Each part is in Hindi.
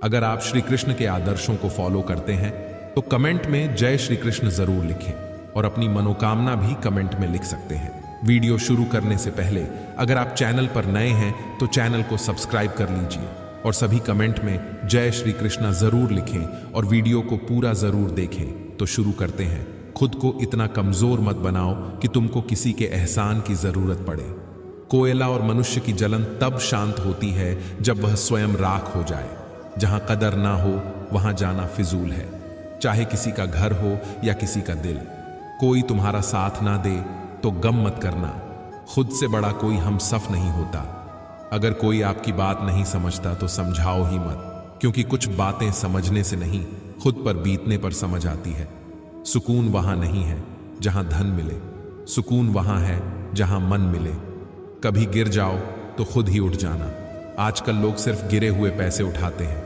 अगर आप श्री कृष्ण के आदर्शों को फॉलो करते हैं तो कमेंट में जय श्री कृष्ण जरूर लिखें और अपनी मनोकामना भी कमेंट में लिख सकते हैं। वीडियो शुरू करने से पहले अगर आप चैनल पर नए हैं तो चैनल को सब्सक्राइब कर लीजिए और सभी कमेंट में जय श्री कृष्ण जरूर लिखें और वीडियो को पूरा जरूर देखें। तो शुरू करते हैं। खुद को इतना कमजोर मत बनाओ कि तुमको किसी के एहसान की जरूरत पड़े। कोयला और मनुष्य की जलन तब शांत होती है जब वह स्वयं राख हो जाए। जहां कदर ना हो वहां जाना फिजूल है, चाहे किसी का घर हो या किसी का दिल। कोई तुम्हारा साथ ना दे तो गम मत करना, खुद से बड़ा कोई हमसफ नहीं होता। अगर कोई आपकी बात नहीं समझता तो समझाओ ही मत, क्योंकि कुछ बातें समझने से नहीं खुद पर बीतने पर समझ आती है। सुकून वहां नहीं है जहां धन मिले, सुकून वहां है जहां मन मिले। कभी गिर जाओ तो खुद ही उठ जाना। आजकल लोग सिर्फ गिरे हुए पैसे उठाते हैं,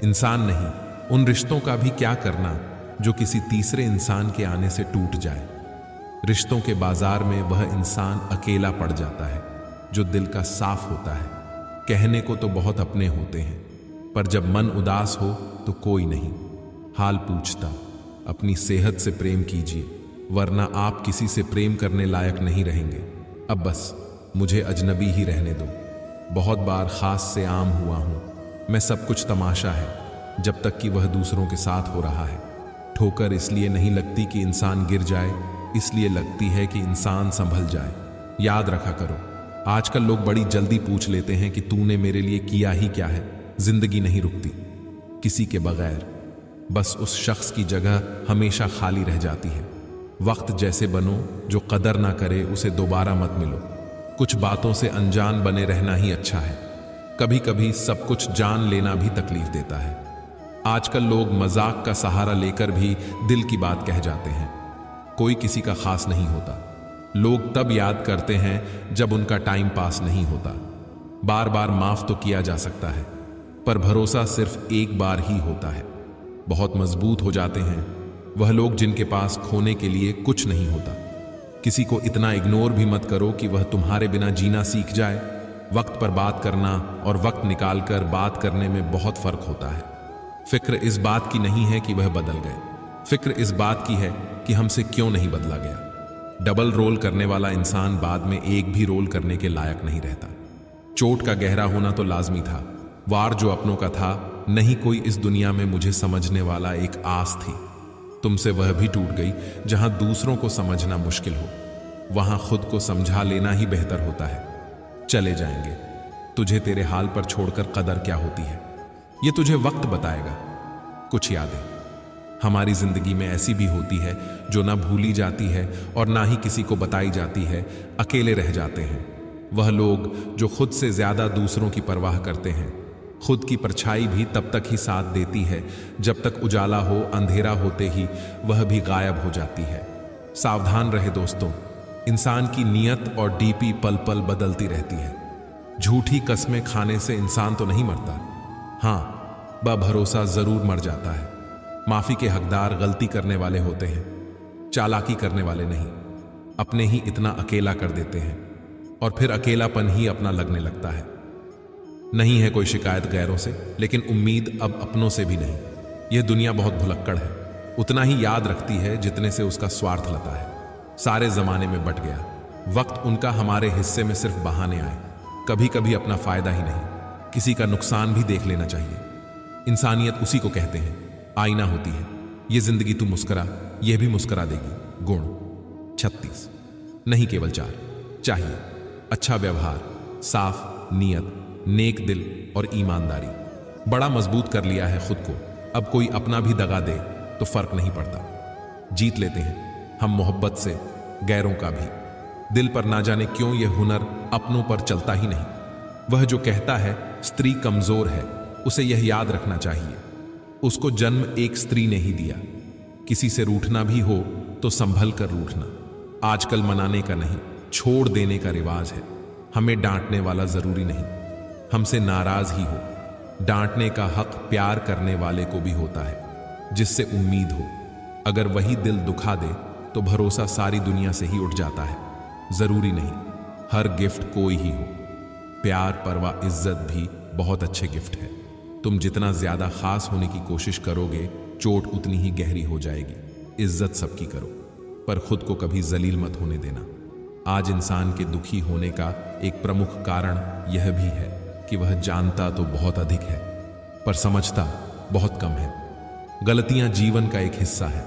इंसान नहीं। उन रिश्तों का भी क्या करना जो किसी तीसरे इंसान के आने से टूट जाए। रिश्तों के बाजार में वह इंसान अकेला पड़ जाता है जो दिल का साफ होता है। कहने को तो बहुत अपने होते हैं, पर जब मन उदास हो तो कोई नहीं हाल पूछता। अपनी सेहत से प्रेम कीजिए, वरना आप किसी से प्रेम करने लायक नहीं रहेंगे। अब बस मुझे अजनबी ही रहने दो। बहुत बार खास से आम हुआ हूं मैं, सब कुछ तमाशा है जब तक कि वह दूसरों के साथ हो रहा है। ठोकर इसलिए नहीं लगती कि इंसान गिर जाए, इसलिए लगती है कि इंसान संभल जाए। याद रखा करो, आजकल लोग बड़ी जल्दी पूछ लेते हैं कि तूने मेरे लिए किया ही क्या है। जिंदगी नहीं रुकती किसी के बगैर, बस उस शख्स की जगह हमेशा खाली रह जाती है। वक्त जैसे बनो, जो कदर ना करे उसे दोबारा मत मिलो। कुछ बातों से अनजान बने रहना ही अच्छा है। कभी कभी सब कुछ जान लेना भी तकलीफ देता है। आजकल लोग मजाक का सहारा लेकर भी दिल की बात कह जाते हैं। कोई किसी का खास नहीं होता। लोग तब याद करते हैं जब उनका टाइम पास नहीं होता। बार बार माफ तो किया जा सकता है, पर भरोसा सिर्फ एक बार ही होता है। बहुत मजबूत हो जाते हैं वह लोग जिनके पास खोने के लिए कुछ नहीं होता। किसी को इतना इग्नोर भी मत करो कि वह तुम्हारे बिना जीना सीख जाए। वक्त पर बात करना और वक्त निकालकर बात करने में बहुत फर्क होता है। फिक्र इस बात की नहीं है कि वह बदल गए, फिक्र इस बात की है कि हमसे क्यों नहीं बदला गया। डबल रोल करने वाला इंसान बाद में एक भी रोल करने के लायक नहीं रहता। चोट का गहरा होना तो लाजमी था, वार जो अपनों का था। नहीं कोई इस दुनिया में मुझे समझने वाला, एक आस थी। तुमसे वह भी टूट गई जहां दूसरों को समझना मुश्किल हो। वहां खुद को समझा लेना ही बेहतर होता है। चले जाएंगे तुझे तेरे हाल पर छोड़कर कदर क्या होती है, ये तुझे वक्त बताएगा। कुछ यादें हमारी जिंदगी में ऐसी भी होती है जो ना भूली जाती है और ना ही किसी को बताई जाती है। अकेले रह जाते हैं वह लोग जो खुद से ज्यादा दूसरों की परवाह करते हैं। खुद की परछाई भी तब तक ही साथ देती है जब तक उजाला हो, अंधेरा होते ही वह भी गायब हो जाती है। सावधान रहे दोस्तों, इंसान की नीयत और डीपी पल पल बदलती रहती है। झूठी कस्में खाने से इंसान तो नहीं मरता, हाँ भरोसा जरूर मर जाता है। माफी के हकदार गलती करने वाले होते हैं, चालाकी करने वाले नहीं। अपने ही इतना अकेला कर देते हैं और फिर अकेलापन ही अपना लगने लगता है। नहीं है कोई शिकायत गैरों से, लेकिन उम्मीद अब अपनों से भी नहीं। यह दुनिया बहुत भुलक्कड़ है, उतना ही याद रखती है जितने से उसका स्वार्थ लता है। सारे जमाने में बट गया वक्त, उनका हमारे हिस्से में सिर्फ बहाने आए। कभी कभी अपना फायदा ही नहीं, किसी का नुकसान भी देख लेना चाहिए। इंसानियत उसी को कहते हैं, आईना होती है। ये जिंदगी तू मुस्करा, यह भी मुस्करा देगी। गुण 36 नहीं केवल 4 चाहिए। अच्छा व्यवहार, साफ नीयत, नेक दिल और ईमानदारी। बड़ा मजबूत कर लिया है खुद को, अब कोई अपना भी दगा दे तो फर्क नहीं पड़ता। जीत लेते हैं हम मोहब्बत से, गैरों का भी। दिल पर ना जाने क्यों यह हुनर अपनों पर चलता ही नहीं। वह जो कहता है स्त्री कमजोर है, उसे यह याद रखना चाहिए उसको जन्म एक स्त्री ने ही दिया। किसी से रूठना भी हो तो संभल कर रूठना। आजकल मनाने का नहीं, छोड़ देने का रिवाज है। हमें डांटने वाला जरूरी नहीं, हमसे नाराज ही हो। डांटने का हक प्यार करने वाले को भी होता है, जिससे उम्मीद हो। अगर वही दिल दुखा दे तो भरोसा सारी दुनिया से ही उठ जाता है। जरूरी नहीं हर गिफ्ट कोई ही हो, प्यार, परवाह, इज्जत भी बहुत अच्छे गिफ्ट है। तुम जितना ज्यादा खास होने की कोशिश करोगे, चोट उतनी ही गहरी हो जाएगी। इज्जत सबकी करो, पर खुद को कभी जलील मत होने देना। आज इंसान के दुखी होने का एक प्रमुख कारण यह भी है कि वह जानता तो बहुत अधिक है, पर समझता बहुत कम है। गलतियां जीवन का एक हिस्सा है,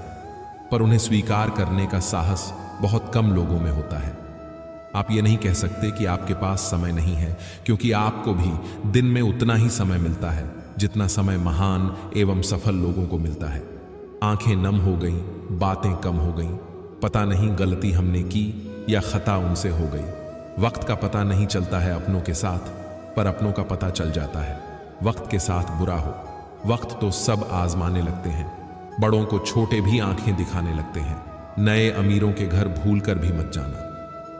पर उन्हें स्वीकार करने का साहस बहुत कम लोगों में होता है। आप ये नहीं कह सकते कि आपके पास समय नहीं है, क्योंकि आपको भी दिन में उतना ही समय मिलता है जितना समय महान एवं सफल लोगों को मिलता है। आंखें नम हो गईं, बातें कम हो गईं, पता नहीं गलती हमने की या खता उनसे हो गई। वक्त का पता नहीं चलता है अपनों के साथ, पर अपनों का पता चल जाता है वक्त के साथ बुरा हो। वक्त तो सब आजमाने लगते हैं, बड़ों को छोटे भी आंखें दिखाने लगते हैं। नए अमीरों के घर भूल कर भी मत जाना,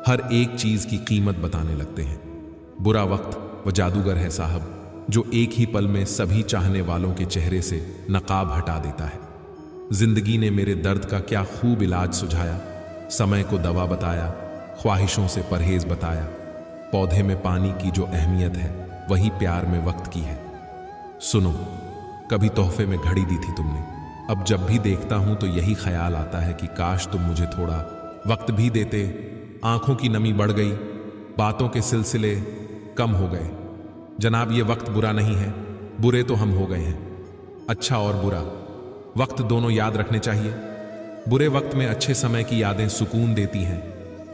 हर एक चीज की कीमत बताने लगते हैं। बुरा वक्त वो जादूगर है साहब, जो एक ही पल में सभी चाहने वालों के चेहरे से नकाब हटा देता है। जिंदगी ने मेरे दर्द का क्या खूब इलाज सुझाया, समय को दवा बताया, ख्वाहिशों से परहेज बताया। पौधे में पानी की जो अहमियत है, वही प्यार में वक्त की है। सुनो, कभी तोहफे में घड़ी दी थी तुमने, अब जब भी देखता हूं तो यही ख्याल आता है कि काश तुम मुझे थोड़ा वक्त भी देते। आंखों की नमी बढ़ गई, बातों के सिलसिले कम हो गए। जनाब, ये वक्त बुरा नहीं है, बुरे तो हम हो गए हैं। अच्छा और बुरा वक्त दोनों याद रखने चाहिए। बुरे वक्त में अच्छे समय की यादें सुकून देती हैं,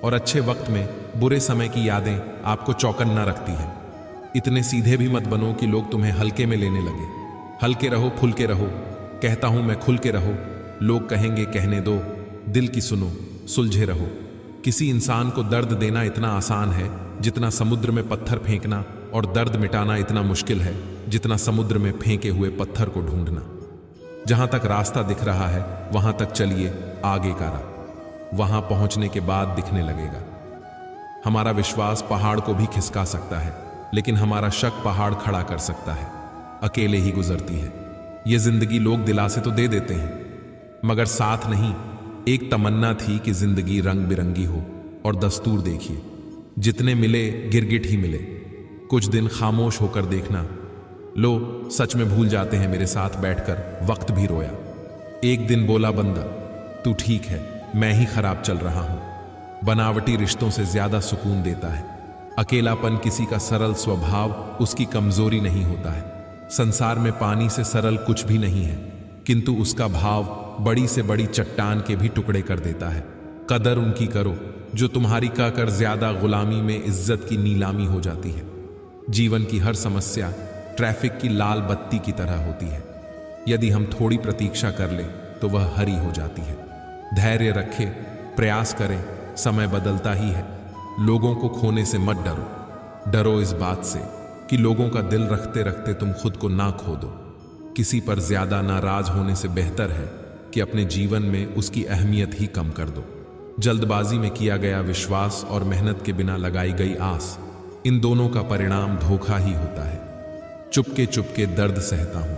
और अच्छे वक्त में बुरे समय की यादें आपको चौकन्ना रखती हैं। इतने सीधे भी मत बनो कि लोग तुम्हें हल्के में लेने लगे। हल्के रहो, फुल के रहो, कहता हूं मैं खुल के रहो। लोग कहेंगे कहने दो, दिल की सुनो, सुलझे रहो। किसी इंसान को दर्द देना इतना आसान है जितना समुद्र में पत्थर फेंकना, और दर्द मिटाना इतना मुश्किल है जितना समुद्र में फेंके हुए पत्थर को ढूंढना। जहां तक रास्ता दिख रहा है वहां तक चलिए, आगे का राह वहां पहुंचने के बाद दिखने लगेगा। हमारा विश्वास पहाड़ को भी खिसका सकता है, लेकिन हमारा शक पहाड़ खड़ा कर सकता है। अकेले ही गुजरती है ये जिंदगी। लोग दिलासे तो दे देते हैं, मगर साथ नहीं। एक तमन्ना थी कि जिंदगी रंग बिरंगी हो, और दस्तूर देखिए, जितने मिले गिरगिट ही मिले। कुछ दिन खामोश होकर देखना, लो सच में भूल जाते हैं मेरे साथ बैठकर वक्त भी रोया। एक दिन बोला बंदा, तू ठीक है, मैं ही खराब चल रहा हूं। बनावटी रिश्तों से ज्यादा सुकून देता है अकेलापन। किसी का सरल स्वभाव उसकी कमजोरी नहीं होता है। संसार में पानी से सरल कुछ भी नहीं है, किंतु उसका भाव बड़ी से बड़ी चट्टान के भी टुकड़े कर देता है। कदर उनकी करो जो तुम्हारी कहकर ज्यादा गुलामी में इज्जत की नीलामी हो जाती है। जीवन की हर समस्या ट्रैफिक की लाल बत्ती की तरह होती है। यदि हम थोड़ी प्रतीक्षा कर ले तो वह हरी हो जाती है। धैर्य रखे, प्रयास करें, समय बदलता ही है। लोगों को खोने से मत डरो। डरो इस बात से कि लोगों का दिल रखते रखते तुम खुद को ना खो दो। किसी पर ज्यादा नाराज होने से बेहतर है कि अपने जीवन में उसकी अहमियत ही कम कर दो। जल्दबाजी में किया गया विश्वास और मेहनत के बिना लगाई गई आस, इन दोनों का परिणाम धोखा ही होता है। चुपके चुपके दर्द सहता हूं,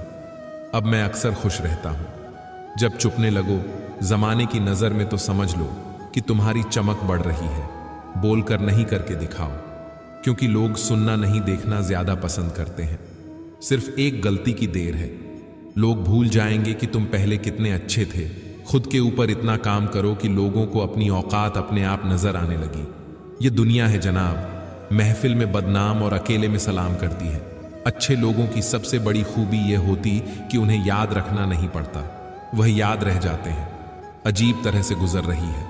अब मैं अक्सर खुश रहता हूं। जब चुपने लगो जमाने की नजर में तो समझ लो कि तुम्हारी चमक बढ़ रही है। बोलकर नहीं करके दिखाओ, क्योंकि लोग सुनना नहीं देखना ज्यादा पसंद करते हैं। सिर्फ एक गलती की देर है, लोग भूल जाएंगे कि तुम पहले कितने अच्छे थे। खुद के ऊपर इतना काम करो कि लोगों को अपनी औकात अपने आप नजर आने लगी। ये दुनिया है जनाब, महफिल में बदनाम और अकेले में सलाम करती है। अच्छे लोगों की सबसे बड़ी खूबी यह होती कि उन्हें याद रखना नहीं पड़ता, वह याद रह जाते हैं। अजीब तरह से गुजर रही है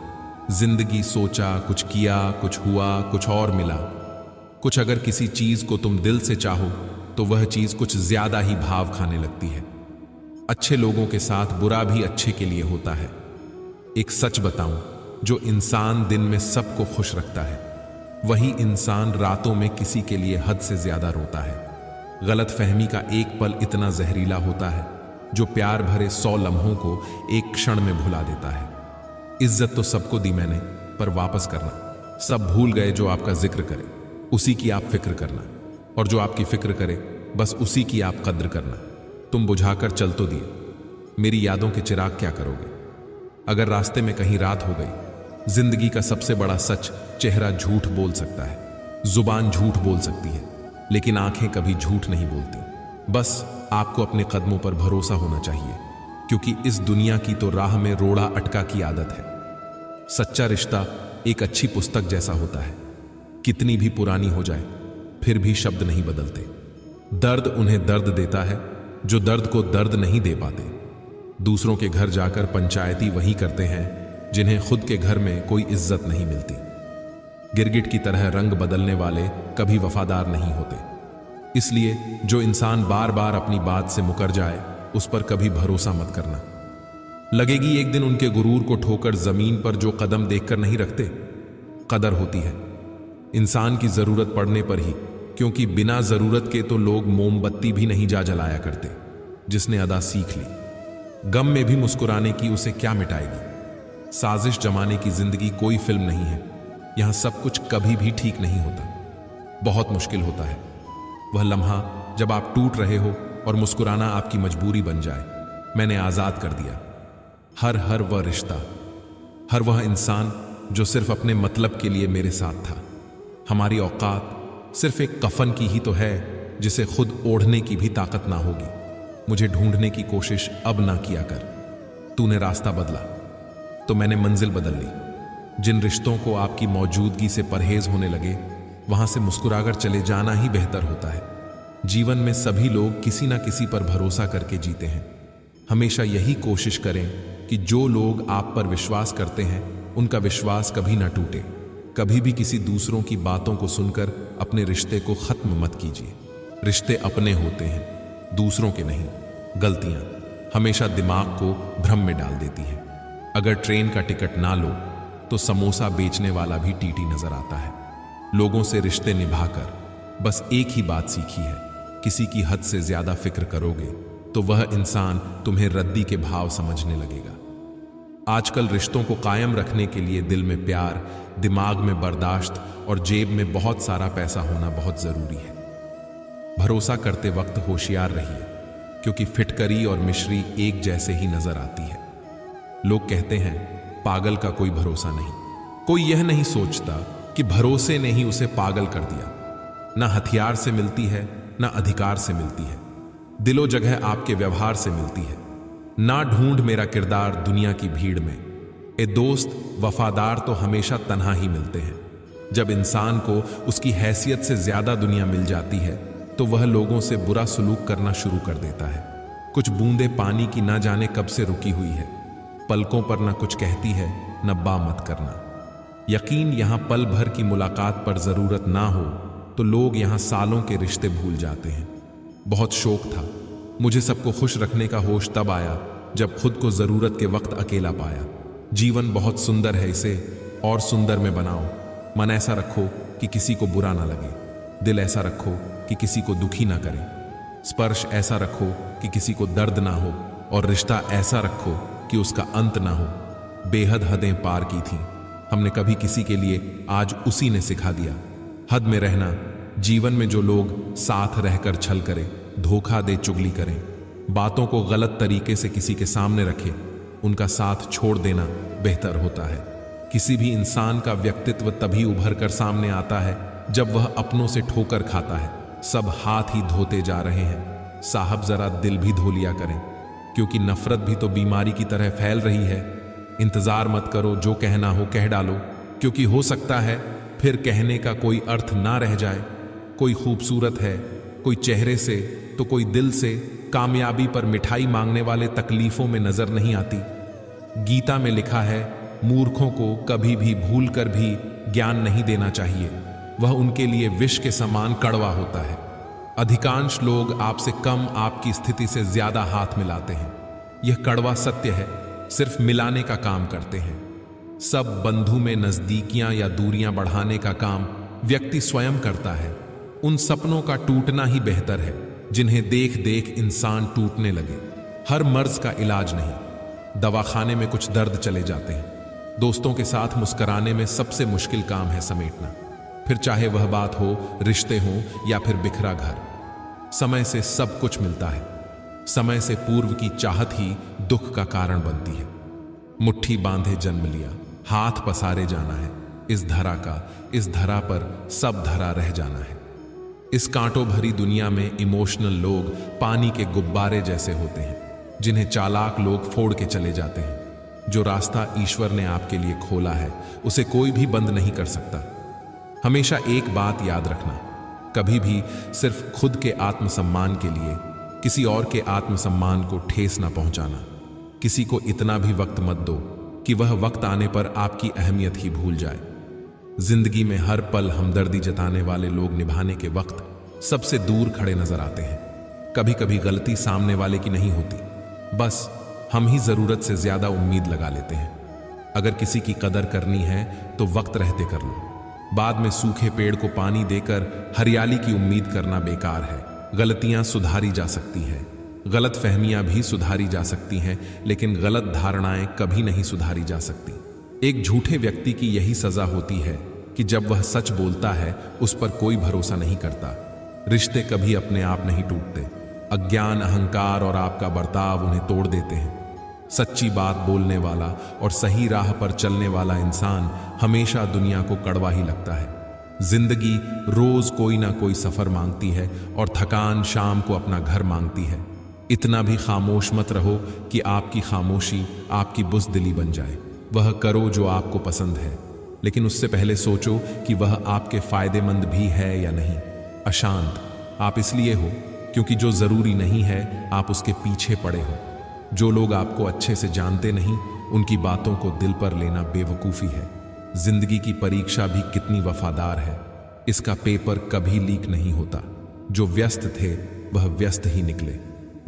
जिंदगी। सोचा, कुछ किया, कुछ हुआ, कुछ और मिला। कुछ अगर किसी चीज को तुम दिल से चाहो तो वह चीज कुछ ज्यादा ही भाव खाने लगती है। अच्छे लोगों के साथ बुरा भी अच्छे के लिए होता है। एक सच बताऊं, जो इंसान दिन में सबको खुश रखता है, वही इंसान रातों में किसी के लिए हद से ज्यादा रोता है। गलत फहमी का एक पल इतना जहरीला होता है जो प्यार भरे 100 लम्हों को एक क्षण में भुला देता है। इज्जत तो सबको दी मैंने, पर वापस करना। सब भूल गए जो आपका जिक्र करे, उसी की आप फिक्र करना, और जो आपकी फिक्र करे बस उसी की आप कद्र करना। तुम बुझाकर चल तो दिए, मेरी यादों के चिराग क्या करोगे? अगर रास्ते में कहीं रात हो गई। जिंदगी का सबसे बड़ा सच, चेहरा झूठ बोल सकता है, जुबान झूठ बोल सकती है, लेकिन आंखें कभी झूठ नहीं बोलती। बस आपको अपने कदमों पर भरोसा होना चाहिए, क्योंकि इस दुनिया की तो राह में रोड़ा अटका की आदत है। सच्चा रिश्ता एक अच्छी पुस्तक जैसा होता है, कितनी भी पुरानी हो जाए फिर भी शब्द नहीं बदलते। दर्द उन्हें दर्द देता है जो दर्द को दर्द नहीं दे पाते। दूसरों के घर जाकर पंचायती वही करते हैं जिन्हें खुद के घर में कोई इज्जत नहीं मिलती। गिरगिट की तरह रंग बदलने वाले कभी वफादार नहीं होते। इसलिए जो इंसान बार बार अपनी बात से मुकर जाए उस पर कभी भरोसा मत करना। लगेगी एक दिन उनके गुरूर को ठोकर जमीन पर जो कदम देखकर नहीं रखते। कदर होती है इंसान की जरूरत पड़ने पर ही, क्योंकि बिना जरूरत के तो लोग मोमबत्ती भी नहीं जा जलाया करते। जिसने अदा सीख ली, गम में भी मुस्कुराने की, उसे क्या मिटाएगी। साजिश जमाने की जिंदगी कोई फिल्म नहीं है। यहां सब कुछ कभी भी ठीक नहीं होता, बहुत मुश्किल होता है वह लम्हा जब आप टूट रहे हो और मुस्कुराना आपकी मजबूरी बन जाए। मैंने आजाद कर दिया हर वह रिश्ता, हर वह इंसान जो सिर्फ अपने मतलब के लिए मेरे साथ था। हमारी औकात सिर्फ एक कफन की ही तो है जिसे खुद ओढ़ने की भी ताकत ना होगी। मुझे ढूंढने की कोशिश अब ना किया कर। तूने रास्ता बदला तो मैंने मंजिल बदल ली। जिन रिश्तों को आपकी मौजूदगी से परहेज होने लगे वहां से मुस्कुराकर चले जाना ही बेहतर होता है। जीवन में सभी लोग किसी ना किसी पर भरोसा करके जीते हैं। हमेशा यही कोशिश करें कि जो लोग आप पर विश्वास करते हैं उनका विश्वास कभी ना टूटे। कभी भी किसी दूसरों की बातों को सुनकर अपने रिश्ते को खत्म मत कीजिए। रिश्ते अपने होते हैं, दूसरों के नहीं। गलतियां हमेशा दिमाग को भ्रम में डाल देती हैं। अगर ट्रेन का टिकट ना लो तो समोसा बेचने वाला भी टीटी नजर आता है। लोगों से रिश्ते निभाकर बस एक ही बात सीखी है, किसी की हद से ज्यादा फिक्र करोगे तो वह इंसान तुम्हें रद्दी के भाव समझने लगेगा। आजकल रिश्तों को कायम रखने के लिए दिल में प्यार, दिमाग में बर्दाश्त और जेब में बहुत सारा पैसा होना बहुत जरूरी है। भरोसा करते वक्त होशियार रहिए, क्योंकि फिटकरी और मिश्री एक जैसे ही नजर आती है। लोग कहते हैं पागल का कोई भरोसा नहीं। कोई यह नहीं सोचता कि भरोसे ने ही उसे पागल कर दिया। ना हथियार से मिलती है, ना अधिकार से मिलती है। दिलो जगह आपके व्यवहार से मिलती है। ना ढूंढ मेरा किरदार दुनिया की भीड़ में। ए दोस्त वफादार तो हमेशा तन्हा ही मिलते हैं। जब इंसान को उसकी हैसियत से ज्यादा दुनिया मिल जाती है तो वह लोगों से बुरा सलूक करना शुरू कर देता है। कुछ बूंदे पानी की ना जाने कब से रुकी हुई है, पलकों पर ना कुछ कहती है, न बा मत करना। यकीन यहां पल भर की मुलाकात पर जरूरत ना हो तो लोग यहां सालों के रिश्ते भूल जाते हैं। बहुत शौक था मुझे सबको खुश रखने का, होश तब आया जब खुद को जरूरत के वक्त अकेला पाया। जीवन बहुत सुंदर है, इसे और सुंदर में बनाओ। मन ऐसा रखो कि किसी को बुरा ना लगे, दिल ऐसा रखो कि किसी को दुखी ना करे, स्पर्श ऐसा रखो कि किसी को दर्द ना हो, और रिश्ता ऐसा रखो कि उसका अंत ना हो। बेहद हदें पार की थी हमने कभी किसी के लिए, आज उसी ने सिखा दिया हद में रहना। जीवन में जो लोग साथ रहकर छल करें, धोखा दे चुगली करें, बातों को गलत तरीके से किसी के सामने रखें, उनका साथ छोड़ देना बेहतर होता है। किसी भी इंसान का व्यक्तित्व तभी उभर कर सामने आता है जब वह अपनों से ठोकर खाता है। सब हाथ ही धोते जा रहे हैं, साहब जरा दिल भी धो लिया करें, क्योंकि नफरत भी तो बीमारी की तरह फैल रही है। इंतजार मत करो, जो कहना हो कह डालो, क्योंकि हो सकता है फिर कहने का कोई अर्थ ना रह जाए। कोई खूबसूरत है, कोई चेहरे से तो कोई दिल से। कामयाबी पर मिठाई मांगने वाले तकलीफों में नजर नहीं आती। गीता में लिखा है मूर्खों को कभी भी भूल कर भी ज्ञान नहीं देना चाहिए, वह उनके लिए विष के समान कड़वा होता है। अधिकांश लोग आपसे कम आपकी स्थिति से ज्यादा हाथ मिलाते हैं। यह कड़वा सत्य है, सिर्फ मिलाने का काम करते हैं। सब बंधु में नजदीकियां या दूरियां बढ़ाने का काम व्यक्ति स्वयं करता है। उन सपनों का टूटना ही बेहतर है जिन्हें देख देख इंसान टूटने लगे। हर मर्ज का इलाज नहीं, दवाखाने में कुछ दर्द चले जाते हैं। दोस्तों के साथ मुस्कुराने में सबसे मुश्किल काम है समेटना, फिर चाहे वह बात हो, रिश्ते हो या फिर बिखरा घर। समय से सब कुछ मिलता है, समय से पूर्व की चाहत ही दुख का कारण बनती है। मुट्ठी बांधे जन्म लिया, हाथ पसारे जाना है। इस धरा का, इस धरा पर सब धरा रह जाना है। इस कांटों भरी दुनिया में इमोशनल लोग पानी के गुब्बारे जैसे होते हैं, जिन्हें चालाक लोग फोड़ के चले जाते हैं। जो रास्ता ईश्वर ने आपके लिए खोला है उसे कोई भी बंद नहीं कर सकता। हमेशा एक बात याद रखना, कभी भी सिर्फ खुद के आत्मसम्मान के लिए किसी और के आत्मसम्मान को ठेस ना पहुंचाना। किसी को इतना भी वक्त मत दो कि वह वक्त आने पर आपकी अहमियत ही भूल जाए। जिंदगी में हर पल हमदर्दी जताने वाले लोग निभाने के वक्त सबसे दूर खड़े नजर आते हैं। कभी कभी गलती सामने वाले की नहीं होती, बस हम ही जरूरत से ज्यादा उम्मीद लगा लेते हैं। अगर किसी की कदर करनी है तो वक्त रहते कर लो। बाद में सूखे पेड़ को पानी देकर हरियाली की उम्मीद करना बेकार है। गलतियां सुधारी जा सकती हैं, गलत फहमियां भी सुधारी जा सकती हैं, लेकिन गलत धारणाएं कभी नहीं सुधारी जा सकती। एक झूठे व्यक्ति की यही सजा होती है कि जब वह सच बोलता है उस पर कोई भरोसा नहीं करता। रिश्ते कभी अपने आप नहीं टूटते, अज्ञान, अहंकार और आपका बर्ताव उन्हें तोड़ देते हैं। सच्ची बात बोलने वाला और सही राह पर चलने वाला इंसान हमेशा दुनिया को कड़वा ही लगता है। जिंदगी रोज कोई ना कोई सफर मांगती है और थकान शाम को अपना घर मांगती है। इतना भी खामोश मत रहो कि आपकी खामोशी आपकी बुज़दिली बन जाए। वह करो जो आपको पसंद है, लेकिन उससे पहले सोचो कि वह आपके फायदेमंद भी है या नहीं। अशांत आप इसलिए हो क्योंकि जो जरूरी नहीं है आप उसके पीछे पड़े हो। जो लोग आपको अच्छे से जानते नहीं उनकी बातों को दिल पर लेना बेवकूफ़ी है। जिंदगी की परीक्षा भी कितनी वफादार है, इसका पेपर कभी लीक नहीं होता। जो व्यस्त थे वह व्यस्त ही निकले।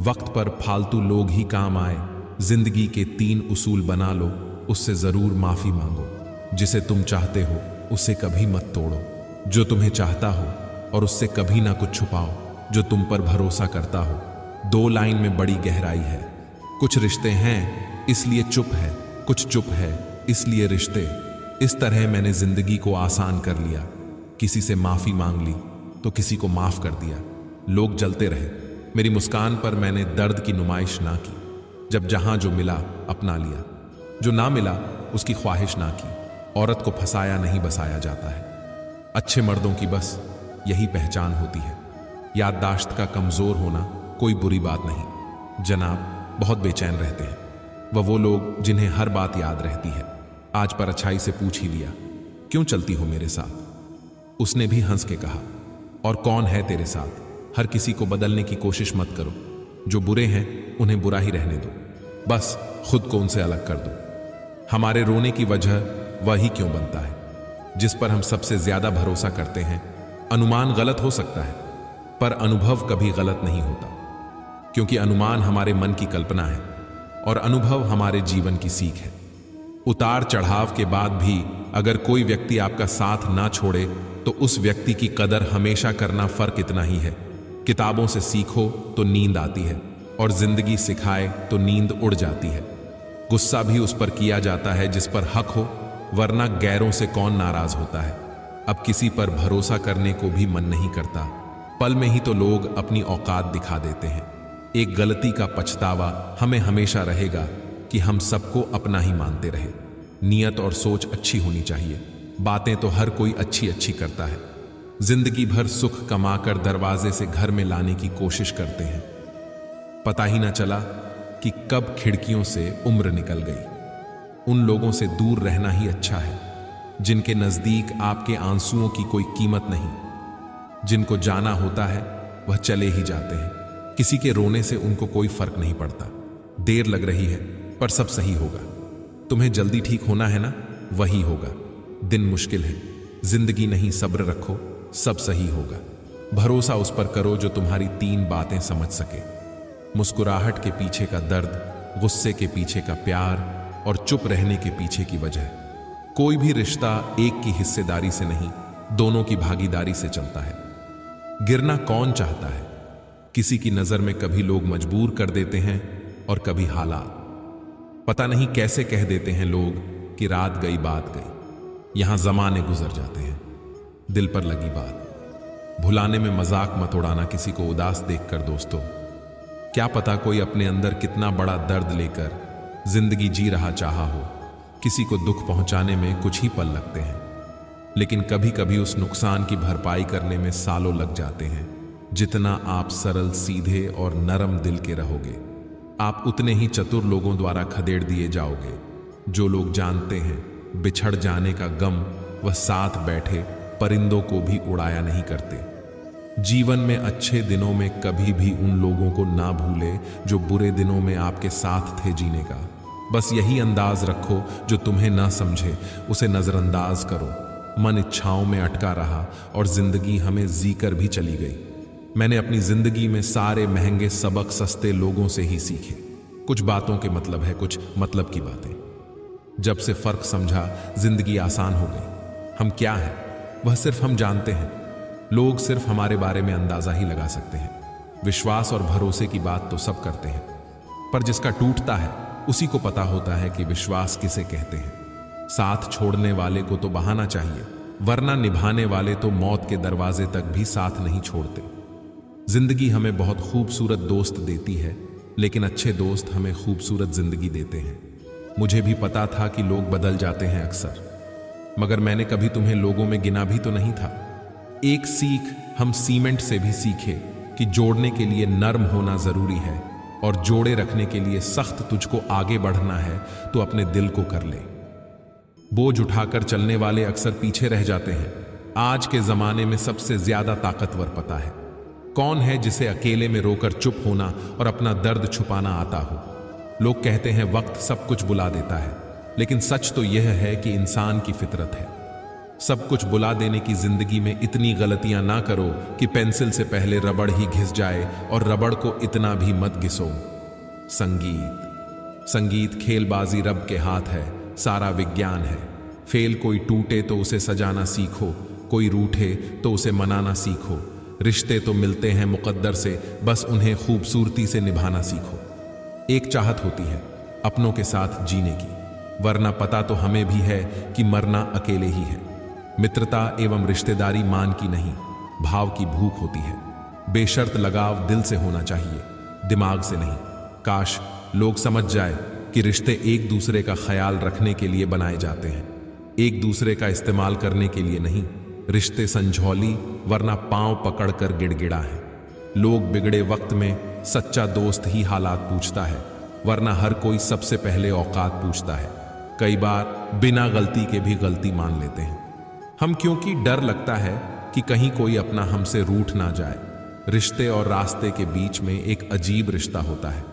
वक्त पर फालतू लोग ही काम आए। जिंदगी के 3 उसूल बना लो, उससे जरूर माफी मांगो। जिसे तुम चाहते हो उसे कभी मत तोड़ो। जो तुम्हें चाहता हो और उससे कभी ना कुछ छुपाओ। जो तुम पर भरोसा करता हो। 2 लाइन में बड़ी गहराई है। कुछ रिश्ते हैं इसलिए चुप है, कुछ चुप है इसलिए रिश्ते। इस तरह मैंने जिंदगी को आसान कर लिया। किसी से माफी मांग ली तो किसी को माफ कर दिया। लोग जलते रहे, मेरी मुस्कान पर मैंने दर्द की नुमाइश ना की। जब जहां जो मिला अपना लिया, जो ना मिला उसकी ख्वाहिश ना की। औरत को फंसाया नहीं बसाया जाता है। अच्छे मर्दों की बस यही पहचान होती है। याददाश्त का कमजोर होना कोई बुरी बात नहीं। जनाब बहुत बेचैन रहते हैं वो लोग जिन्हें हर बात याद रहती है। आज पर अच्छाई से पूछ ही लिया, क्यों चलती हो मेरे साथ? उसने भी हंस के कहा, और कौन है तेरे साथ? हर किसी को बदलने की कोशिश मत करो। जो बुरे हैं उन्हें बुरा ही रहने दो, बस खुद को उनसे अलग कर दो। हमारे रोने की वजह वही क्यों बनता है जिस पर हम सबसे ज्यादा भरोसा करते हैं। अनुमान गलत हो सकता है पर अनुभव कभी गलत नहीं होता, क्योंकि अनुमान हमारे मन की कल्पना है और अनुभव हमारे जीवन की सीख है। उतार चढ़ाव के बाद भी अगर कोई व्यक्ति आपका साथ ना छोड़े तो उस व्यक्ति की कदर हमेशा करना। फर्क इतना ही है, किताबों से सीखो तो नींद आती है और जिंदगी सिखाए तो नींद उड़ जाती है। गुस्सा भी उस पर किया जाता है जिस पर हक हो, वरना गैरों से कौन नाराज होता है। अब किसी पर भरोसा करने को भी मन नहीं करता। पल में ही तो लोग अपनी औकात दिखा देते हैं। एक गलती का पछतावा हमें हमेशा रहेगा कि हम सबको अपना ही मानते रहे। नियत और सोच अच्छी होनी चाहिए। बातें तो हर कोई अच्छी अच्छी करता है। जिंदगी भर सुख कमाकर दरवाजे से घर में लाने की कोशिश करते हैं। पता ही ना चला कि कब खिड़कियों से उम्र निकल गई। उन लोगों से दूर रहना ही अच्छा है जिनके नजदीक आपके आंसुओं की कोई कीमत नहीं। जिनको जाना होता है वह चले ही जाते हैं। किसी के रोने से उनको कोई फर्क नहीं पड़ता। देर लग रही है पर सब सही होगा। तुम्हें जल्दी ठीक होना है ना, वही होगा। दिन मुश्किल है, जिंदगी नहीं, सब्र रखो, सब सही होगा। भरोसा उस पर करो जो तुम्हारी 3 बातें समझ सके। मुस्कुराहट के पीछे का दर्द, गुस्से के पीछे का प्यार और चुप रहने के पीछे की वजह। कोई भी रिश्ता एक की हिस्सेदारी से नहीं, दोनों की भागीदारी से चलता है। गिरना कौन चाहता है? किसी की नजर में कभी लोग मजबूर कर देते हैं और कभी हालात। पता नहीं कैसे कह देते हैं लोग कि रात गई बात गई। यहां जमाने गुजर जाते हैं। दिल पर लगी बात भुलाने में मजाक मत उड़ाना किसी को उदास देखकर दोस्तों। क्या पता कोई अपने अंदर कितना बड़ा दर्द लेकर जिंदगी जी रहा चाहा हो। किसी को दुख पहुंचाने में कुछ ही पल लगते हैं। लेकिन कभी कभी उस नुकसान की भरपाई करने में सालों लग जाते हैं। जितना आप सरल, सीधे और नरम दिल के रहोगे, आप उतने ही चतुर लोगों द्वारा खदेड़ दिए जाओगे। जो लोग जानते हैं बिछड़ जाने का गम, वह साथ बैठे परिंदों को भी उड़ाया नहीं करते। जीवन में अच्छे दिनों में कभी भी उन लोगों को ना भूले जो बुरे दिनों में आपके साथ थे जीने का। बस यही अंदाज रखो, जो तुम्हें ना समझे उसे नजरअंदाज करो। मन इच्छाओं में अटका रहा और जिंदगी हमें जीकर भी चली गई। मैंने अपनी जिंदगी में सारे महंगे सबक सस्ते लोगों से ही सीखे। कुछ बातों के मतलब है, कुछ मतलब की बातें। जब से फर्क समझा, जिंदगी आसान हो गई। हम क्या हैं वह सिर्फ हम जानते हैं। लोग सिर्फ हमारे बारे में अंदाजा ही लगा सकते हैं। विश्वास और भरोसे की बात तो सब करते हैं, पर जिसका टूटता है उसी को पता होता है कि विश्वास किसे कहते हैं। साथ छोड़ने वाले को तो बहाना चाहिए, वरना निभाने वाले तो मौत के दरवाजे तक भी साथ नहीं छोड़ते। जिंदगी हमें बहुत खूबसूरत दोस्त देती है, लेकिन अच्छे दोस्त हमें खूबसूरत जिंदगी देते हैं। मुझे भी पता था कि लोग बदल जाते हैं अक्सर, मगर मैंने कभी तुम्हें लोगों में गिना भी तो नहीं था। एक सीख हम सीमेंट से भी सीखे कि जोड़ने के लिए नर्म होना जरूरी है, और जोड़े रखने के लिए सख्त तुझको आगे बढ़ना है तो अपने दिल को कर ले। बोझ उठाकर चलने वाले अक्सर पीछे रह जाते हैं। आज के जमाने में सबसे ज्यादा ताकतवर पता है कौन है, जिसे अकेले में रोकर चुप होना और अपना दर्द छुपाना आता हो। लोग कहते हैं वक्त सब कुछ बुला देता है, लेकिन सच तो यह है कि इंसान की फितरत है। सब कुछ बुला देने की जिंदगी में इतनी गलतियां ना करो कि पेंसिल से पहले रबड़ ही घिस जाए, और रबड़ को इतना भी मत घिसो। संगीत खेलबाजी रब के हाथ है, सारा विज्ञान है। फेल कोई टूटे तो उसे सजाना सीखो, कोई रूठे तो उसे मनाना सीखो। रिश्ते तो मिलते हैं मुकद्दर से, बस उन्हें खूबसूरती से निभाना सीखो। एक चाहत होती है अपनों के साथ जीने की, वरना पता तो हमें भी है कि मरना अकेले ही है। मित्रता एवं रिश्तेदारी मान की नहीं, भाव की भूख होती है। बेशर्त लगाव दिल से होना चाहिए, दिमाग से नहीं। काश लोग समझ जाए कि रिश्ते एक दूसरे का ख्याल रखने के लिए बनाए जाते हैं, एक दूसरे का इस्तेमाल करने के लिए नहीं। रिश्ते संझौली, वरना पांव पकड़कर गिड़गिड़ा है। लोग बिगड़े वक्त में सच्चा दोस्त ही हालात पूछता है, वरना हर कोई सबसे पहले औकात पूछता है। कई बार बिना गलती के भी गलती मान लेते हैं हम, क्योंकि डर लगता है कि कहीं कोई अपना हमसे रूठ ना जाए। रिश्ते और रास्ते के बीच में एक अजीब रिश्ता होता है।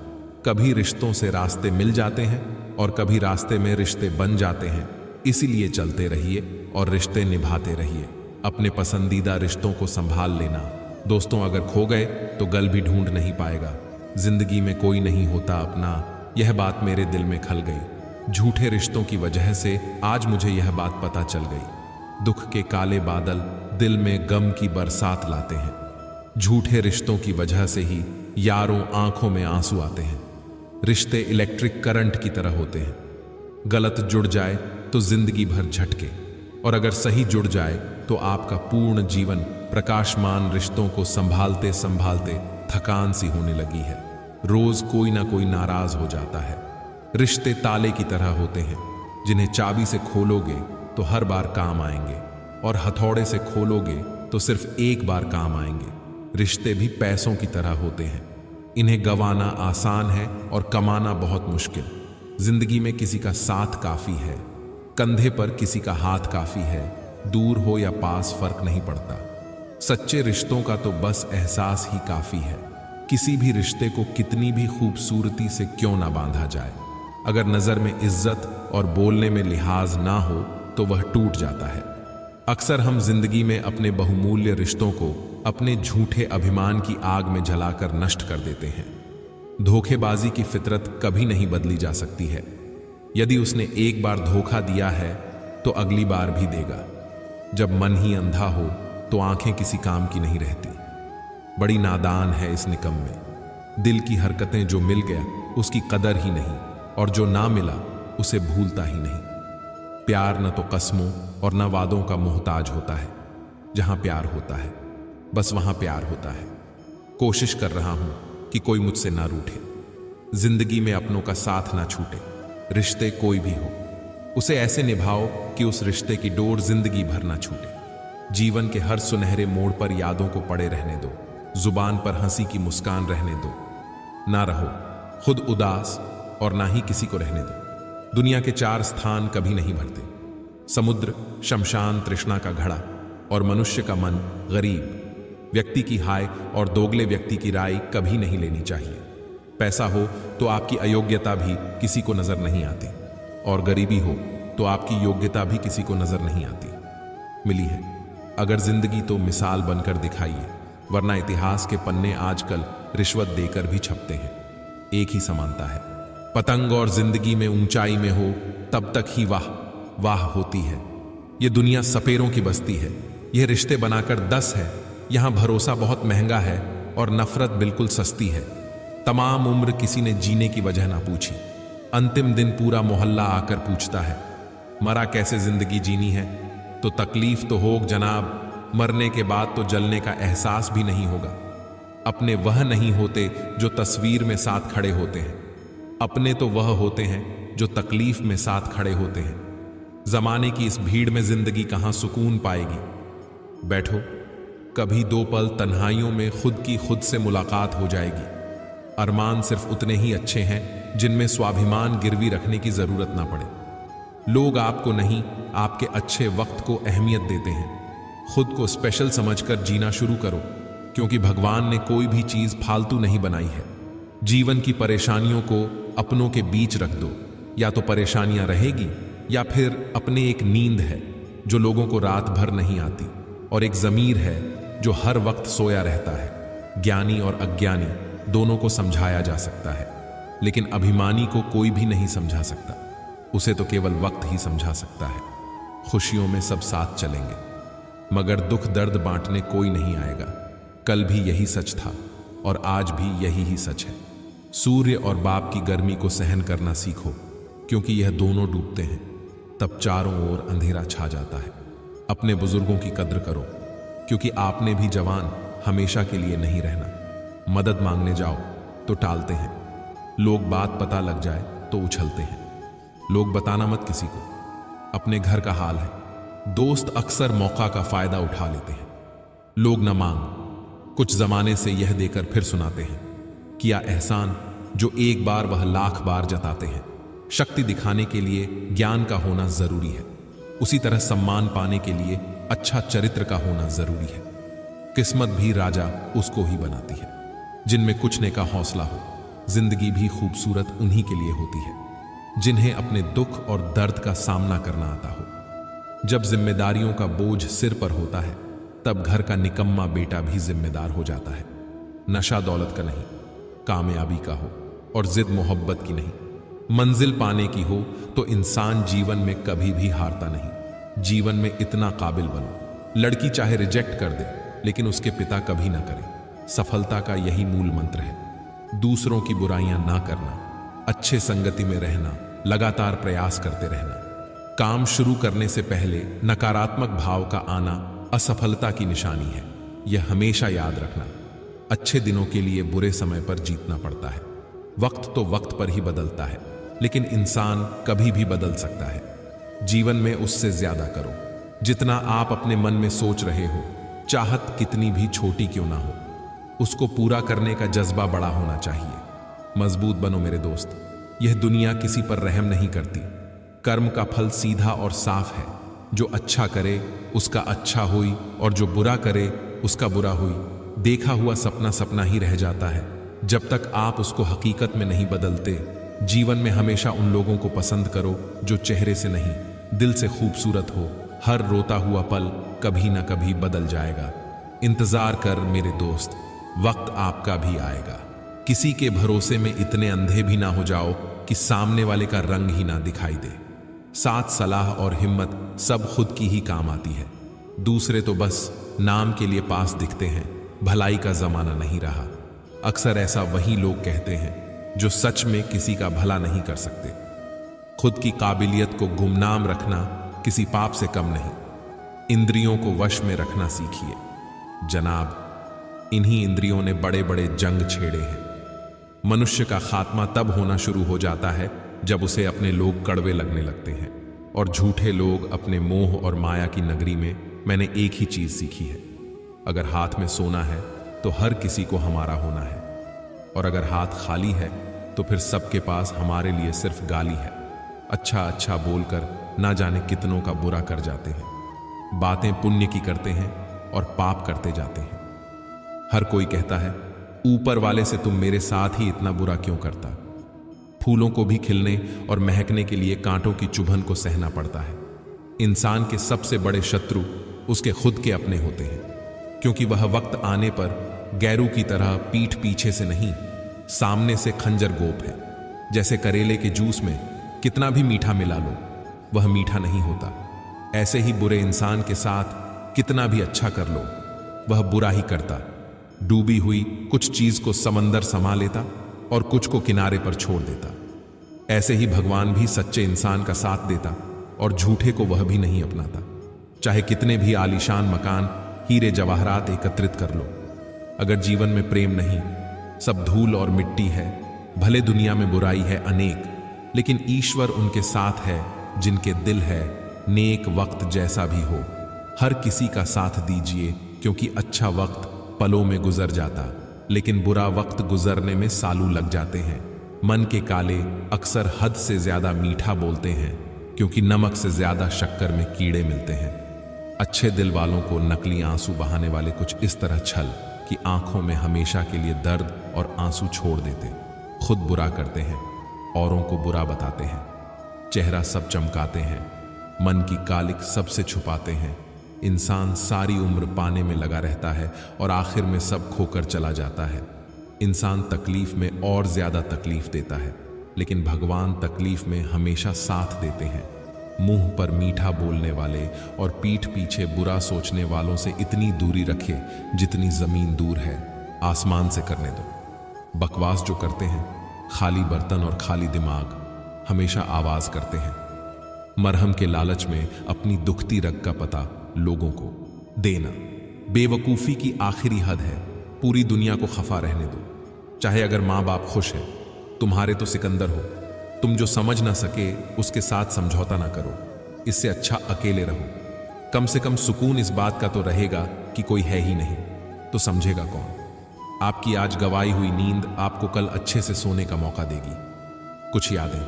कभी रिश्तों से रास्ते मिल जाते हैं और कभी रास्ते में रिश्ते बन जाते हैं। इसीलिए चलते रहिए और रिश्ते निभाते रहिए। अपने पसंदीदा रिश्तों को संभाल लेना। दोस्तों अगर खो गए तो गल भी ढूंढ नहीं पाएगा। जिंदगी में कोई नहीं होता अपना, यह बात मेरे दिल में खल गई। झूठे रिश्तों की वजह से आज मुझे यह बात पता चल गई। दुख के काले बादल दिल में गम की बरसात लाते हैं। झूठे रिश्तों की वजह से ही यारों आंखों में आंसू आते हैं। रिश्ते इलेक्ट्रिक करंट की तरह होते हैं। गलत जुड़ जाए तो जिंदगी भर झटके, और अगर सही जुड़ जाए तो आपका पूर्ण जीवन प्रकाशमान। रिश्तों को संभालते संभालते थकान सी होने लगी है। रोज कोई ना कोई नाराज हो जाता है। रिश्ते ताले की तरह होते हैं, जिन्हें चाबी से खोलोगे तो हर बार काम आएंगे, और हथौड़े से खोलोगे तो सिर्फ एक बार काम आएंगे। रिश्ते भी पैसों की तरह होते हैं, इन्हें गंवाना आसान है और कमाना बहुत मुश्किल। जिंदगी में किसी का साथ काफी है, कंधे पर किसी का हाथ काफी है। दूर हो या पास फर्क नहीं पड़ता। सच्चे रिश्तों का तो बस एहसास ही काफी है। किसी भी रिश्ते को कितनी भी खूबसूरती से क्यों ना बांधा जाए, अगर नजर में इज्जत और बोलने में लिहाज ना हो तो वह टूट जाता है। अक्सर हम जिंदगी में अपने बहुमूल्य रिश्तों को अपने झूठे अभिमान की आग में जलाकर नष्ट कर देते हैं। धोखेबाजी की फितरत कभी नहीं बदली जा सकती है। यदि उसने एक बार धोखा दिया है तो अगली बार भी देगा। जब मन ही अंधा हो तो आंखें किसी काम की नहीं रहती। बड़ी नादान है इस निकम में। दिल की हरकतें जो मिल गया उसकी कदर ही नहीं, और जो ना मिला उसे भूलता ही नहीं। प्यार न तो कस्मों और न वादों का मोहताज होता है। जहां प्यार होता है बस वहां प्यार होता है। कोशिश कर रहा हूं कि कोई मुझसे ना रूठे, जिंदगी में अपनों का साथ ना छूटे। रिश्ते कोई भी हो उसे ऐसे निभाओ कि उस रिश्ते की डोर जिंदगी भर ना छूटे। जीवन के हर सुनहरे मोड़ पर यादों को पड़े रहने दो, जुबान पर हंसी की मुस्कान रहने दो। ना रहो खुद उदास और ना ही किसी को रहने दो। दुनिया के 4 स्थान कभी नहीं भरते, समुद्र, शमशान, तृष्णा का घड़ा और मनुष्य का मन गरीब। व्यक्ति की हाय और दोगले व्यक्ति की राय कभी नहीं लेनी चाहिए। पैसा हो तो आपकी अयोग्यता भी किसी को नजर नहीं आती, और गरीबी हो तो आपकी योग्यता भी किसी को नजर नहीं आती। मिली है अगर जिंदगी तो मिसाल बनकर दिखाइए, वरना इतिहास के पन्ने आजकल रिश्वत देकर भी छपते हैं। एक ही समानता है, पतंग और जिंदगी में ऊंचाई में हो तब तक ही वाह वाह होती है। ये दुनिया सपेरों की बस्ती है, यह रिश्ते बनाकर 10 है। यहां भरोसा बहुत महंगा है और नफरत बिल्कुल सस्ती है। तमाम उम्र किसी ने जीने की वजह ना पूछी, अंतिम दिन पूरा मोहल्ला आकर पूछता है मरा कैसे जिंदगी जीनी है। तो तकलीफ तो होग जनाब, मरने के बाद तो जलने का एहसास भी नहीं होगा। अपने वह नहीं होते जो तस्वीर में साथ खड़े होते हैं, अपने तो वह होते हैं जो तकलीफ में साथ खड़े होते हैं। जमाने की इस भीड़ में जिंदगी कहां सुकून पाएगी। बैठो, कभी 2 पल तन्हाइयों में खुद की खुद से मुलाकात हो जाएगी। अरमान सिर्फ उतने ही अच्छे हैं जिनमें स्वाभिमान गिरवी रखने की जरूरत ना पड़े। लोग आपको नहीं, आपके अच्छे वक्त को अहमियत देते हैं। खुद को स्पेशल समझकर जीना शुरू करो, क्योंकि भगवान ने कोई भी चीज फालतू नहीं बनाई है। जीवन की परेशानियों को अपनों के बीच रख दो, या तो परेशानियां रहेगी या फिर अपने एक नींद है जो लोगों को रात भर नहीं आती, और एक ज़मीर है जो हर वक्त सोया रहता है। ज्ञानी और अज्ञानी दोनों को समझाया जा सकता है, लेकिन अभिमानी को कोई भी नहीं समझा सकता। उसे तो केवल वक्त ही समझा सकता है। खुशियों में सब साथ चलेंगे, मगर दुख दर्द बांटने कोई नहीं आएगा। कल भी यही सच था और आज भी यही ही सच है। सूर्य और बाप की गर्मी को सहन करना सीखो, क्योंकि यह दोनों डूबते हैं तब चारों ओर अंधेरा छा जाता है। अपने बुजुर्गों की कद्र करो, क्योंकि आपने भी जवान हमेशा के लिए नहीं रहना। मदद मांगने जाओ तो टालते हैं, लोग बात पता लग जाए तो उछलते हैं। लोग बताना मत किसी को, अपने घर का हाल है। दोस्त अक्सर मौका का फायदा उठा लेते हैं। लोग न मांग, कुछ जमाने से यह देकर फिर सुनाते हैं। किया एहसान जो एक बार वह लाख बार जताते हैं। शक्ति दिखाने के लिए ज्ञान का होना जरूरी है, उसी तरह सम्मान पाने के लिए अच्छा चरित्र का होना जरूरी है। किस्मत भी राजा उसको ही बनाती है जिनमें कुछ ने का हौसला हो। जिंदगी भी खूबसूरत उन्हीं के लिए होती है जिन्हें अपने दुख और दर्द का सामना करना आता हो। जब जिम्मेदारियों का बोझ सिर पर होता है, तब घर का निकम्मा बेटा भी जिम्मेदार हो जाता है। नशा दौलत का नहीं, कामयाबी का हो, और जिद मोहब्बत की नहीं। मंजिल पाने की हो तो इंसान जीवन में कभी भी हारता नहीं। जीवन में इतना काबिल बनो, लड़की चाहे रिजेक्ट कर दे लेकिन उसके पिता कभी ना करें। सफलता का यही मूल मंत्र है। दूसरों की बुराइयां ना करना, अच्छे संगति में रहना, लगातार प्रयास करते रहना। काम शुरू करने से पहले नकारात्मक भाव का आना असफलता की निशानी है। यह हमेशा याद रखना। अच्छे दिनों के लिए बुरे समय पर जीतना पड़ता है। वक्त तो वक्त पर ही बदलता है, लेकिन इंसान कभी भी बदल सकता है। जीवन में उससे ज्यादा करो जितना आप अपने मन में सोच रहे हो, चाहत कितनी भी छोटी क्यों ना हो। उसको पूरा करने का जज्बा बड़ा होना चाहिए। मजबूत बनो मेरे दोस्त। यह दुनिया किसी पर रहम नहीं करती। कर्म का फल सीधा और साफ है। जो अच्छा करे उसका अच्छा हुई, और जो बुरा करे उसका बुरा हुई। देखा हुआ सपना सपना ही रह जाता है जब तक आप उसको हकीकत में नहीं बदलते। जीवन में हमेशा उन लोगों को पसंद करो जो चेहरे से नहीं, दिल से खूबसूरत हो। हर रोता हुआ पल कभी ना कभी बदल जाएगा। इंतजार कर मेरे दोस्त, वक्त आपका भी आएगा। किसी के भरोसे में इतने अंधे भी ना हो जाओ कि सामने वाले का रंग ही ना दिखाई दे। साथ सलाह और हिम्मत सब खुद की ही काम आती है। दूसरे तो बस नाम के लिए पास दिखते हैं। भलाई का जमाना नहीं रहा। अक्सर ऐसा वही लोग कहते हैं जो सच में किसी का भला नहीं कर सकते। खुद की काबिलियत को गुमनाम रखना किसी पाप से कम नहीं। इंद्रियों को वश में रखना सीखिए जनाब। इन्हीं इंद्रियों ने बड़े बड़े जंग छेड़े हैं। मनुष्य का खात्मा तब होना शुरू हो जाता है जब उसे अपने लोग कड़वे लगने लगते हैं। और झूठे लोग अपने मोह और माया की नगरी में मैंने एक ही चीज सीखी है, अगर हाथ में सोना है तो हर किसी को हमारा होना है, और अगर हाथ खाली है तो फिर सबके पास हमारे लिए सिर्फ गाली है। अच्छा अच्छा बोलकर ना जाने कितनों का बुरा कर जाते हैं, बातें पुण्य की करते हैं और पाप करते जाते हैं। हर कोई कहता है ऊपर वाले से तुम मेरे साथ ही इतना बुरा क्यों करता। फूलों को भी खिलने और महकने के लिए कांटों की चुभन को सहना पड़ता है। इंसान के सबसे बड़े शत्रु उसके खुद के अपने होते हैं, क्योंकि वह वक्त आने पर गैरू की तरह पीठ पीछे से नहीं, सामने से खंजर गोप है। जैसे करेले के जूस में कितना भी मीठा मिला लो, वह मीठा नहीं होता। ऐसे ही बुरे इंसान के साथ कितना भी अच्छा कर लो, वह बुरा ही करता। डूबी हुई कुछ चीज को समंदर समा लेता और कुछ को किनारे पर छोड़ देता। ऐसे ही भगवान भी सच्चे इंसान का साथ देता और झूठे को वह भी नहीं अपनाता। चाहे कितने भी आलीशान मकान, हीरे जवाहरात एकत्रित कर लो, अगर जीवन में प्रेम नहीं, सब धूल और मिट्टी है, भले दुनिया में बुराई है अनेक, लेकिन ईश्वर उनके साथ है जिनके दिल है नेक। वक्त जैसा भी हो हर किसी का साथ दीजिए, क्योंकि अच्छा वक्त पलों में गुजर जाता, लेकिन बुरा वक्त गुजरने में सालों लग जाते हैं। मन के काले अक्सर हद से ज्यादा मीठा बोलते हैं, क्योंकि नमक से ज्यादा शक्कर में कीड़े मिलते हैं। अच्छे दिल वालों को नकली आंसू बहाने वाले कुछ इस तरह छल कि आंखों में हमेशा के लिए दर्द और आंसू छोड़ देते। खुद बुरा करते हैं, औरों को बुरा बताते हैं, चेहरा सब चमकाते हैं, मन की कालिक सबसे छुपाते हैं। इंसान सारी उम्र पाने में लगा रहता है और आखिर में सब खोकर चला जाता है। इंसान तकलीफ में और ज्यादा तकलीफ देता है, लेकिन भगवान तकलीफ में हमेशा साथ देते हैं। मुंह पर मीठा बोलने वाले और पीठ पीछे बुरा सोचने वालों से इतनी दूरी रखे जितनी जमीन दूर है आसमान से करने दो। बकवास जो करते हैं, खाली बर्तन और खाली दिमाग हमेशा आवाज करते हैं। मरहम के लालच में अपनी दुखती रग का पता लोगों को देना बेवकूफी की आखिरी हद है। पूरी दुनिया को खफा रहने दो, चाहे अगर माँ बाप खुश है, तुम्हारे तो सिकंदर हो। तुम जो समझ ना सके उसके साथ समझौता ना करो, इससे अच्छा अकेले रहो। कम से कम सुकून इस बात का तो रहेगा कि कोई है ही नहीं, तो समझेगा कौन। आपकी आज गवाई हुई नींद आपको कल अच्छे से सोने का मौका देगी। कुछ यादें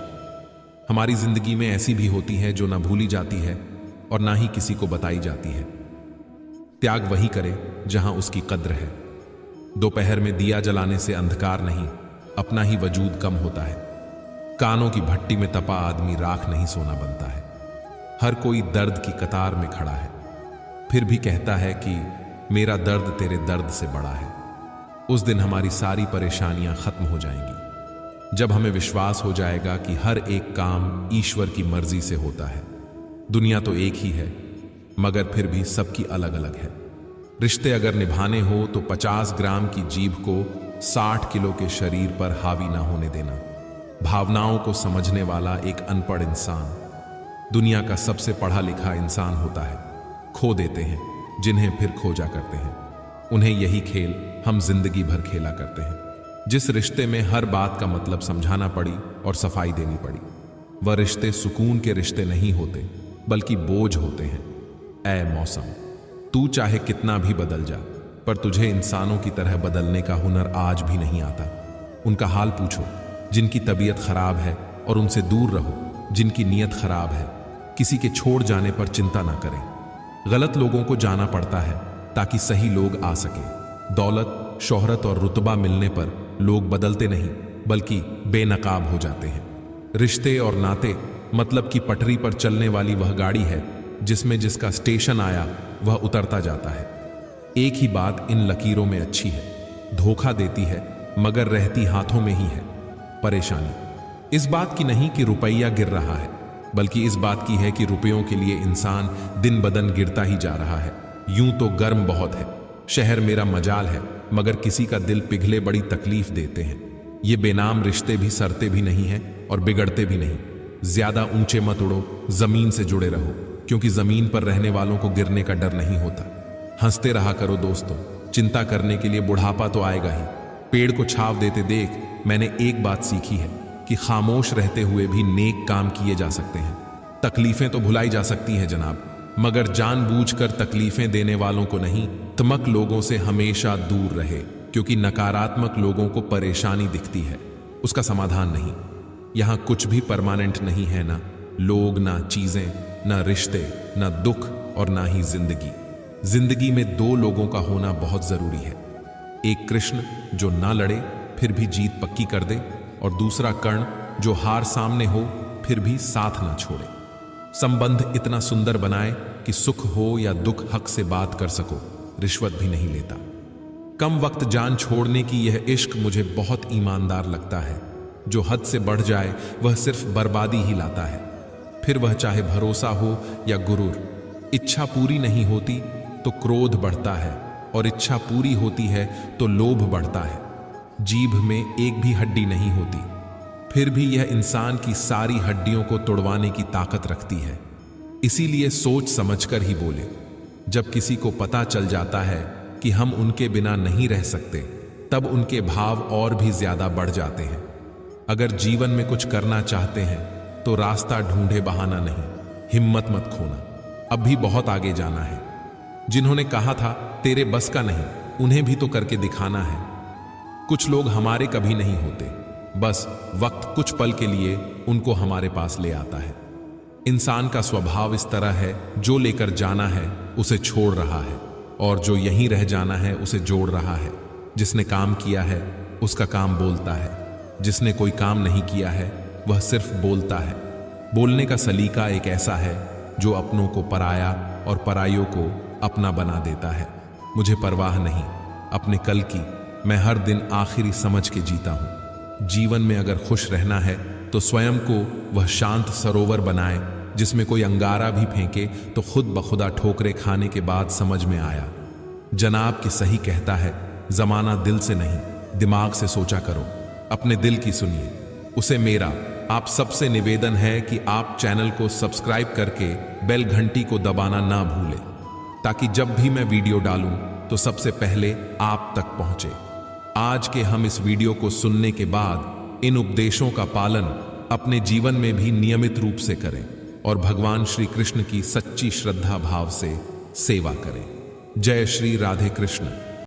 हमारी जिंदगी में ऐसी भी होती हैं जो ना भूली जाती है और ना ही किसी को बताई जाती है। त्याग वही करे जहां उसकी कद्र है। दोपहर में दिया जलाने से अंधकार नहीं, अपना ही वजूद कम होता है। कानों की भट्टी में तपा आदमी राख नहीं सोना बनता है। हर कोई दर्द की कतार में खड़ा है, फिर भी कहता है कि मेरा दर्द तेरे दर्द से बड़ा है। उस दिन हमारी सारी परेशानियां खत्म हो जाएंगी, जब हमें विश्वास हो जाएगा कि हर एक काम ईश्वर की मर्जी से होता है। दुनिया तो एक ही है, मगर फिर भी सबकी अलग अलग है। रिश्ते अगर निभाने हो तो 50 ग्राम की जीभ को 60 किलो के शरीर पर हावी ना होने देना। भावनाओं को समझने वाला एक अनपढ़ इंसान दुनिया का सबसे पढ़ा लिखा इंसान होता है। खो देते हैं जिन्हें फिर खोजा करते हैं। उन्हें यही खेल हम जिंदगी भर खेला करते हैं। जिस रिश्ते में हर बात का मतलब समझाना पड़ी और सफाई देनी पड़ी, वह रिश्ते सुकून के रिश्ते नहीं होते, बल्कि बोझ होते हैं। ऐ मौसम, तू चाहे कितना भी बदल जा, पर तुझे इंसानों की तरह बदलने का हुनर आज भी नहीं आता। उनका हाल पूछो जिनकी तबीयत खराब है, और उनसे दूर रहो जिनकी नीयत खराब है। किसी के छोड़ जाने पर चिंता ना करें। गलत लोगों को जाना पड़ता है ताकि सही लोग आ सके। दौलत, शोहरत और रुतबा मिलने पर लोग बदलते नहीं, बल्कि बेनकाब हो जाते हैं। रिश्ते और नाते मतलब कि पटरी पर चलने वाली वह गाड़ी है जिसमें जिसका स्टेशन आया वह उतरता जाता है। एक ही बात इन लकीरों में अच्छी है, धोखा देती है मगर रहती हाथों में ही है। परेशानी इस बात की नहीं कि रुपया गिर रहा है, बल्कि इस बात की है कि रुपयों के लिए इंसान दिन बदन गिरता ही जा रहा है। यूं तो गर्म बहुत है, शहर मेरा मजाल है, मगर किसी का दिल पिघले बड़ी तकलीफ देते हैं। ये बेनाम रिश्ते भी सरते भी नहीं है और बिगड़ते भी नहीं। ज्यादा ऊंचे मत उड़ो, जमीन से जुड़े रहो, क्योंकि जमीन पर रहने वालों को गिरने का डर नहीं होता। हंसते रहा करो दोस्तों, चिंता करने के लिए बुढ़ापा तो आएगा ही। पेड़ को छाव देते देख मैंने एक बात सीखी है कि खामोश रहते हुए भी नेक काम किए जा सकते हैं। तकलीफें तो भुलाई जा सकती हैं जनाब, मगर जानबूझकर तकलीफें देने वालों को नहीं। तमक लोगों से हमेशा दूर रहे, क्योंकि नकारात्मक लोगों को परेशानी दिखती है, उसका समाधान नहीं। यहां कुछ भी परमानेंट नहीं है, ना लोग, ना चीजें, ना रिश्ते, ना दुख और ना ही जिंदगी। जिंदगी में दो लोगों का होना बहुत जरूरी है, एक कृष्ण जो ना लड़े फिर भी जीत पक्की कर दे, और दूसरा कर्ण जो हार सामने हो फिर भी साथ ना छोड़े। संबंध इतना सुंदर बनाए कि सुख हो या दुख हक से बात कर सको, रिश्वत भी नहीं लेता। कम वक्त जान छोड़ने की यह इश्क मुझे बहुत ईमानदार लगता है। जो हद से बढ़ जाए वह सिर्फ बर्बादी ही लाता है, फिर वह चाहे भरोसा हो या गुरूर। इच्छा पूरी नहीं होती तो क्रोध बढ़ता है, और इच्छा पूरी होती है तो लोभ बढ़ता है। जीभ में एक भी हड्डी नहीं होती, फिर भी यह इंसान की सारी हड्डियों को तोड़वाने की ताकत रखती है। इसीलिए सोच समझकर ही बोले। जब किसी को पता चल जाता है कि हम उनके बिना नहीं रह सकते, तब उनके भाव और भी ज्यादा बढ़ जाते हैं। अगर जीवन में कुछ करना चाहते हैं तो रास्ता ढूंढे, बहाना नहीं। हिम्मत मत खोना, अब भी बहुत आगे जाना है। जिन्होंने कहा था तेरे बस का नहीं, उन्हें भी तो करके दिखाना है। कुछ लोग हमारे कभी नहीं होते, बस वक्त कुछ पल के लिए उनको हमारे पास ले आता है। इंसान का स्वभाव इस तरह है, जो लेकर जाना है उसे छोड़ रहा है, और जो यहीं रह जाना है उसे जोड़ रहा है। जिसने काम किया है उसका काम बोलता है, जिसने कोई काम नहीं किया है वह सिर्फ बोलता है। बोलने का सलीका एक ऐसा है जो अपनों को पराया और परायों को अपना बना देता है। मुझे परवाह नहीं अपने कल की, मैं हर दिन आखिरी समझ के जीता हूं। जीवन में अगर खुश रहना है तो स्वयं को वह शांत सरोवर बनाए जिसमें कोई अंगारा भी फेंके तो खुद बखुदा ठोकरे खाने के बाद समझ में आया। जनाब के सही कहता है, जमाना दिल से नहीं दिमाग से सोचा करो। अपने दिल की सुनिए। उसे मेरा आप सबसे निवेदन है कि आप चैनल को सब्सक्राइब करके बेल घंटी को दबाना ना भूलें, ताकि जब भी मैं वीडियो डालूं तो सबसे पहले आप तक पहुंचे। आज के हम इस वीडियो को सुनने के बाद इन उपदेशों का पालन अपने जीवन में भी नियमित रूप से करें और भगवान श्री कृष्ण की सच्ची श्रद्धा भाव से सेवा करें। जय श्री राधे कृष्ण।